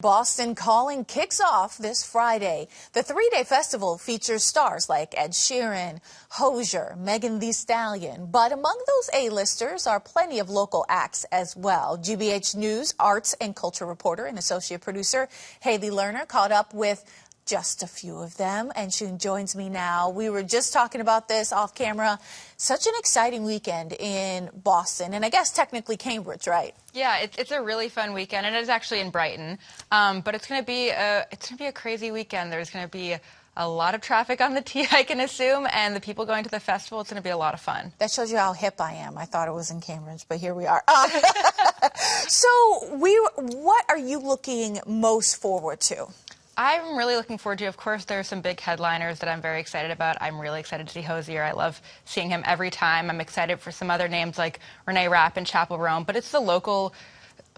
Boston Calling kicks off this Friday. The three-day festival features stars like Ed Sheeran, Hozier, Megan Thee Stallion. But among those A-listers are plenty of local acts as well. GBH News arts and culture reporter and associate producer Haley Lerner caught up with just a few of them, and she joins me now. We were just talking about this off camera. Such an exciting weekend in Boston, and I guess technically Cambridge, right? Yeah, it's a really fun weekend, and it's actually in Brighton. But it's going to be a crazy weekend. There's going to be a lot of traffic on the T, I can assume, and the people going to the festival, it's going to be a lot of fun. That shows you how hip I am. I thought it was in Cambridge, but here we are. So what are you looking most forward to? I'm really looking forward to, of course, there are some big headliners that I'm very excited about. I'm really excited to see Hozier. I love seeing him every time. I'm excited for some other names like Renee Rapp and Chapel Roan, but it's the local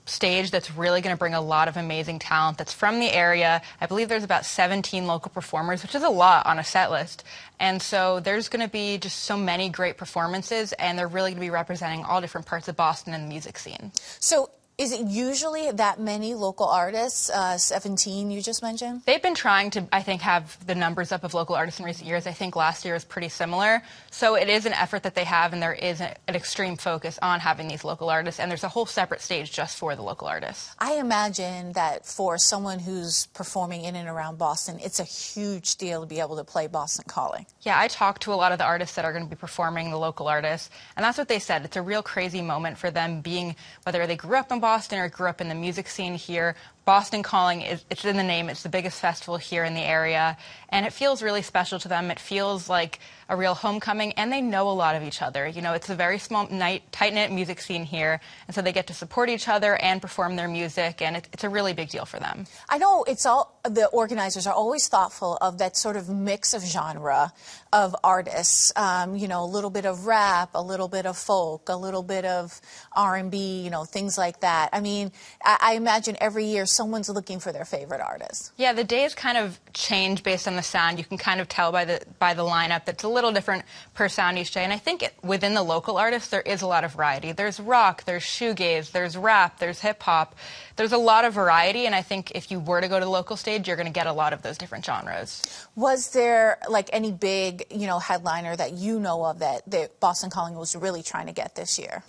stage that's really going to bring a lot of amazing talent that's from the area. I believe there's about 17 local performers, which is a lot on a set list. And so there's going to be just so many great performances, and they're really going to be representing all different parts of Boston and the music scene. So is it usually that many local artists, 17 you just mentioned? They've been trying to, I think, have the numbers up of local artists in recent years. I think last year was pretty similar. So it is an effort that they have, and there is an extreme focus on having these local artists, and there's a whole separate stage just for the local artists. I imagine that for someone who's performing in and around Boston, it's a huge deal to be able to play Boston Calling. Yeah, I talked to a lot of the artists that are going to be performing, the local artists, and that's what they said. It's a real crazy moment for them, being whether they grew up in Boston or grew up in the music scene here. Boston Calling, it's in the name. It's the biggest festival here in the area, and it feels really special to them. It feels like a real homecoming, and they know a lot of each other. You know, it's a very small, tight-knit music scene here, and so they get to support each other and perform their music, and it's a really big deal for them. I know the organizers are always thoughtful of that sort of mix of genre of artists, you know, a little bit of rap, a little bit of folk, a little bit of R&B, you know, things like that. I mean, I imagine every year someone's looking for their favorite artist. Yeah, the days kind of change based on the sound. You can kind of tell by the lineup that's a little different per sound each day. And I think within the local artists, there is a lot of variety. There's rock, there's shoegaze, there's rap, there's hip hop. There's a lot of variety, and I think if you were to go to the local stage, you're going to get a lot of those different genres. Was there like any big, you know, headliner that you know of that Boston Calling was really trying to get this year?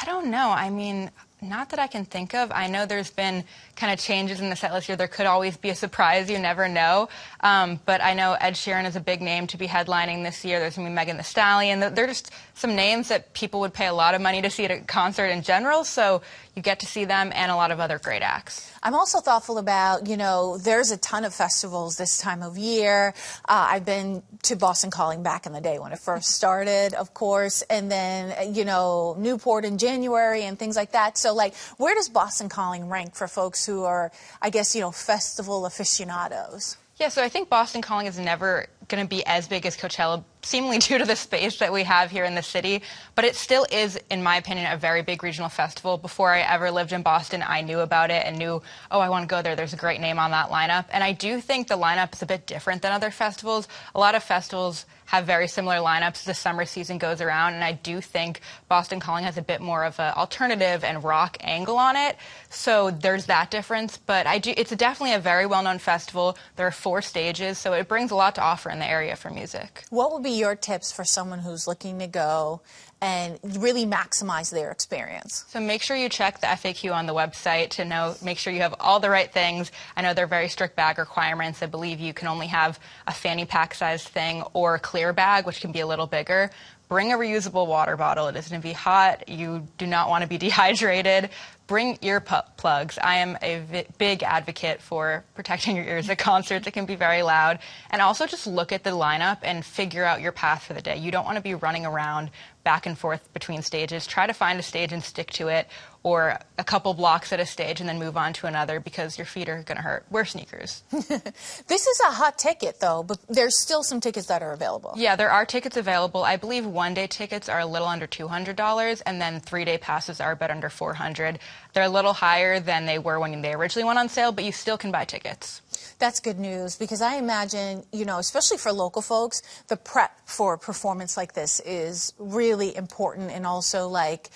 I don't know. I mean, not that I can think of. I know there's been kind of changes in the set list here. There could always be a surprise. You never know. But I know Ed Sheeran is a big name to be headlining this year. There's going to be Megan Thee Stallion. They're just some names that people would pay a lot of money to see at a concert in general. So you get to see them and a lot of other great acts. I'm also thoughtful about, you know, there's a ton of festivals this time of year. I've been to Boston Calling back in the day when it first started, of course, and then, you know, Newport in January and things like that. So, like, where does Boston Calling rank for folks who are, I guess, you know, festival aficionados? Yeah, so I think Boston Calling is never going to be as big as Coachella, seemingly due to the space that we have here in the city, but it still is, in my opinion, a very big regional festival. Before I ever lived in Boston, I knew about it and knew, oh, I want to go there. There's a great name on that lineup. And I do think the lineup is a bit different than other festivals. A lot of festivals have very similar lineups as the summer season goes around, and I do think Boston Calling has a bit more of an alternative and rock angle on it. So there's that difference, but it's definitely a very well-known festival. There are 4 stages, so it brings a lot to offer in the area for music. What would be your tips for someone who's looking to go and really maximize their experience? So make sure you check the FAQ on the website to make sure you have all the right things. I know there are very strict bag requirements. I believe you can only have a fanny pack sized thing or a clear bag, which can be a little bigger. Bring a reusable water bottle. It is going to be hot. You do not want to be dehydrated. Bring ear plugs. I am a big advocate for protecting your ears at concerts. It can be very loud. And also just look at the lineup and figure out your path for the day. You don't want to be running around back and forth between stages. Try to find a stage and stick to it, or a couple blocks at a stage and then move on to another, because your feet are going to hurt. Wear sneakers. This is a hot ticket, though, but there's still some tickets that are available. Yeah, there are tickets available. I believe one-day tickets are a little under $200, and then 3-day passes are a bit under $400. They're a little higher than they were when they originally went on sale, but you still can buy tickets. That's good news, because I imagine, you know, especially for local folks, the prep for a performance like this is really important and also, like,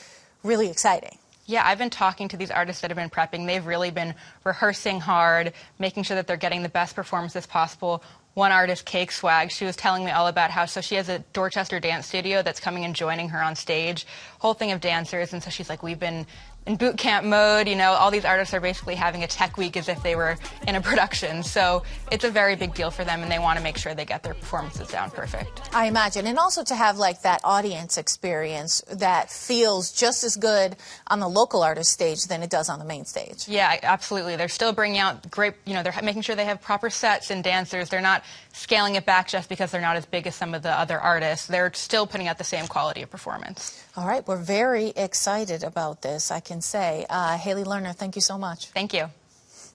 really exciting. Yeah, I've been talking to these artists that have been prepping. They've really been rehearsing hard, making sure that they're getting the best performances possible. One artist, Cake Swag, she was telling me all about how, so she has a Dorchester dance studio that's coming and joining her on stage, whole thing of dancers, and so she's like, we've been in boot camp mode, you know, all these artists are basically having a tech week as if they were in a production, so it's a very big deal for them, and they want to make sure they get their performances down perfect. I imagine, and also to have like that audience experience that feels just as good on the local artist stage than it does on the main stage. Yeah, absolutely. They're still bringing out great, you know, they're making sure they have proper sets and dancers. They're not scaling it back just because they're not as big as some of the other artists. They're still putting out the same quality of performance. All right, we're very excited about this, I can say. Haley Lerner, thank you so much. Thank you.